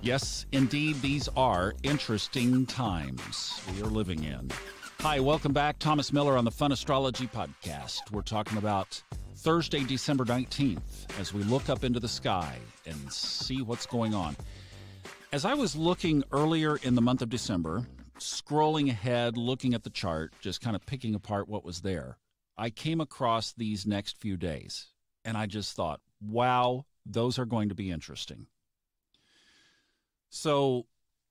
Yes, indeed, these are interesting times we are living in. Hi, welcome back. Thomas Miller on the Fun Astrology Podcast. We're talking about Thursday, December 19th, as we look up into the sky and see what's going on. As I was looking earlier in the month of December, scrolling ahead, looking at the chart, just kind of picking apart what was there, I came across these next few days, and I just thought, wow, those are going to be interesting. So,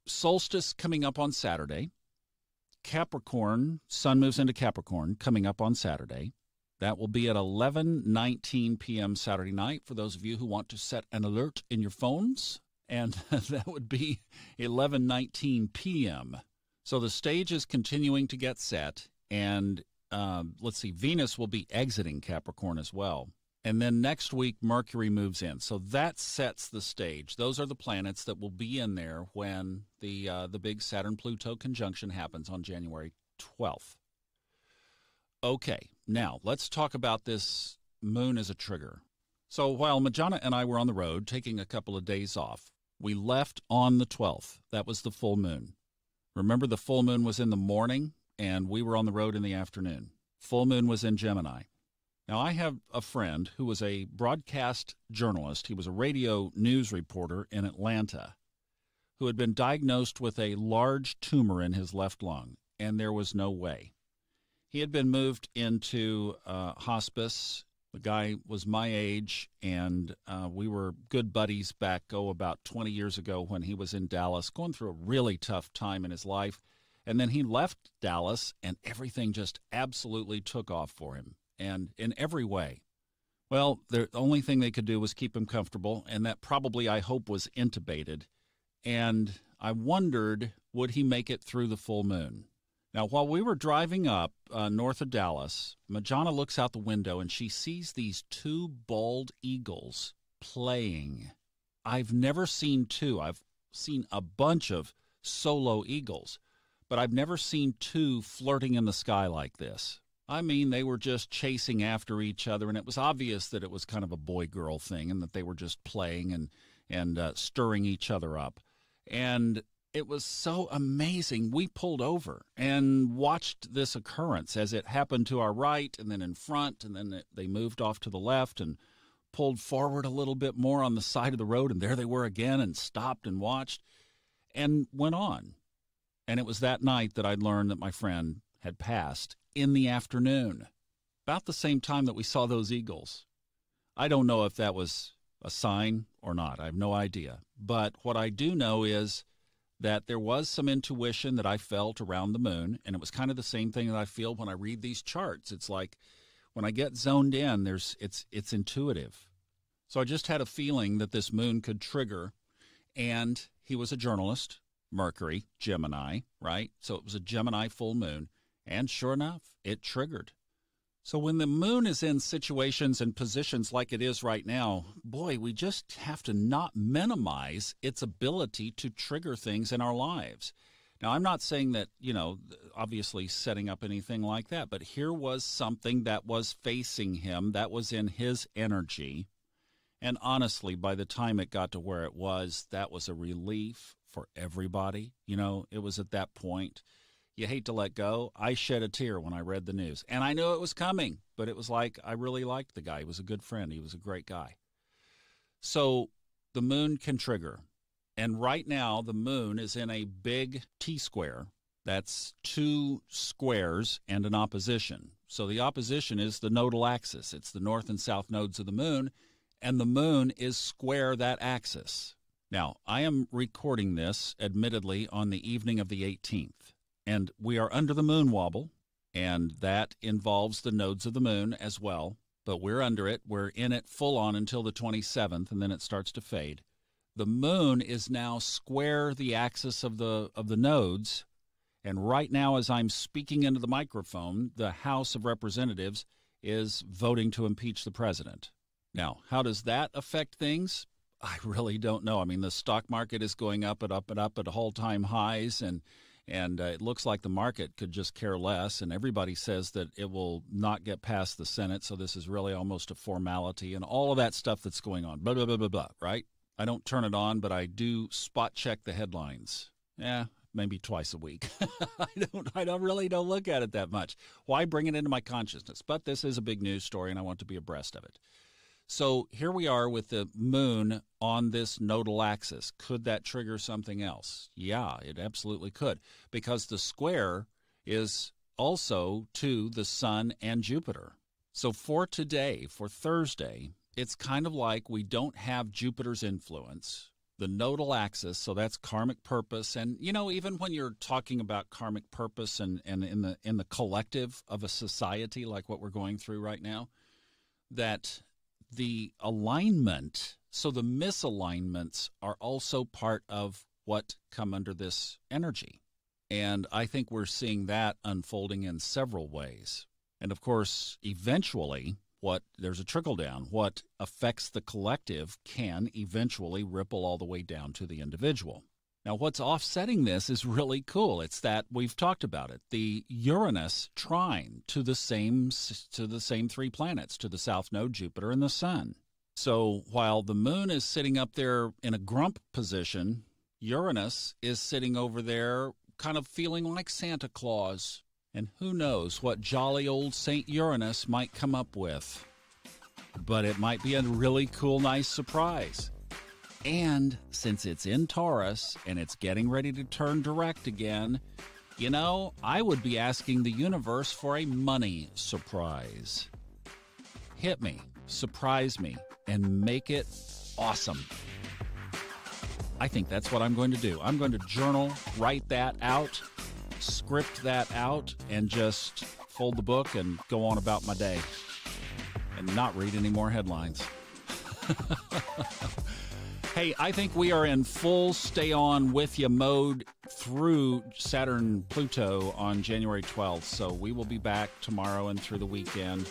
solstice coming up on Saturday. Capricorn, sun moves into Capricorn coming up on Saturday. That will be at 11:19 p.m. Saturday night for those of you who want to set an alert in your phones. And that would be 11:19 p.m. So the stage is continuing to get set. And let's see, Venus will be exiting Capricorn as well. And then next week, Mercury moves in. So that sets the stage. Those are the planets that will be in there when the big Saturn-Pluto conjunction happens on January 12th. Okay, now let's talk about this moon as a trigger. So while Majana and I were on the road taking a couple of days off, we left on the 12th. That was the full moon. Remember, the full moon was in the morning, and we were on the road in the afternoon. Full moon was in Gemini. Now, I have a friend who was a broadcast journalist. He was a radio news reporter in Atlanta who had been diagnosed with a large tumor in his left lung, and there was no way. He had been moved into hospice. The guy was my age, and we were good buddies back, about 20 years ago when he was in Dallas, going through a really tough time in his life. And then he left Dallas, and everything just absolutely took off for him. And in every way. Well, the only thing they could do was keep him comfortable, and that probably, I hope, was intubated. And I wondered, would he make it through the full moon? Now, while we were driving up north of Dallas, Majana looks out the window, and she sees these two bald eagles playing. I've never seen two. I've seen a bunch of solo eagles, but I've never seen two flirting in the sky like this. I mean, they were just chasing after each other, and it was obvious that it was kind of a boy-girl thing and that they were just playing and stirring each other up. And it was so amazing. We pulled over and watched this occurrence as it happened to our right and then in front, and then they moved off to the left and pulled forward a little bit more on the side of the road, and there they were again, and stopped and watched and went on. And it was that night that I learned that my friend had passed in the afternoon, about the same time that we saw those eagles. I don't know if that was a sign or not. I have no idea. But what I do know is that there was some intuition that I felt around the moon, and it was kind of the same thing that I feel when I read these charts. It's like when I get zoned in, it's intuitive. So I just had a feeling that this moon could trigger, and he was a journalist, Mercury, Gemini, right? So it was a Gemini full moon. And sure enough, it triggered. So when the moon is in situations and positions like it is right now, boy, we just have to not minimize its ability to trigger things in our lives. Now, I'm not saying that, obviously setting up anything like that, but here was something that was facing him, that was in his energy. And honestly, by the time it got to where it was, that was a relief for everybody. It was at that point. You hate to let go. I shed a tear when I read the news. And I knew it was coming, but it was like I really liked the guy. He was a good friend. He was a great guy. So the moon can trigger. And right now, the moon is in a big T-square. That's two squares and an opposition. So the opposition is the nodal axis. It's the north and south nodes of the moon, and the moon is square that axis. Now, I am recording this, admittedly, on the evening of the 18th. And we are under the moon wobble, and that involves the nodes of the moon as well. But we're under it. We're in it full on until the 27th, and then it starts to fade. The moon is now square the axis of the nodes, and right now as I'm speaking into the microphone, the House of Representatives is voting to impeach the president. Now, how does that affect things? I really don't know. I mean, the stock market is going up and up and up at all-time highs, and it looks like the market could just care less, and everybody says that it will not get past the Senate, so this is really almost a formality, and all of that stuff that's going on, blah, blah, blah, blah, blah, right? I don't turn it on, but I do spot check the headlines. Yeah, maybe twice a week. I really don't look at it that much. Why bring it into my consciousness? But this is a big news story, and I want to be abreast of it. So here we are with the moon on this nodal axis. Could that trigger something else? Yeah, it absolutely could, because the square is also to the sun and Jupiter. So for today, for Thursday, it's kind of like we don't have Jupiter's influence, the nodal axis, so that's karmic purpose. And, even when you're talking about karmic purpose and in the collective of a society like what we're going through right now, that the alignment, so the misalignments are also part of what come under this energy. And I think we're seeing that unfolding in several ways. And of course, eventually, there's a trickle down. What affects the collective can eventually ripple all the way down to the individual. Now, what's offsetting this is really cool. It's that we've talked about it. The Uranus trine to the same three planets, to the south node, Jupiter, and the sun. So while the moon is sitting up there in a grump position, Uranus is sitting over there kind of feeling like Santa Claus. And who knows what jolly old Saint Uranus might come up with. But it might be a really cool, nice surprise. And since it's in Taurus and it's getting ready to turn direct again, I would be asking the universe for a money surprise. Hit me, surprise me, and make it awesome. I think that's what I'm going to do. I'm going to journal, write that out, script that out, and just fold the book and go on about my day and not read any more headlines. Hey, I think we are in full stay on with you mode through Saturn Pluto on January 12th. So we will be back tomorrow and through the weekend.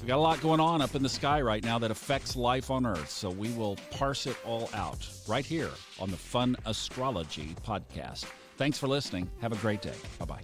We got a lot going on up in the sky right now that affects life on Earth. So we will parse it all out right here on the Fun Astrology podcast. Thanks for listening. Have a great day. Bye-bye.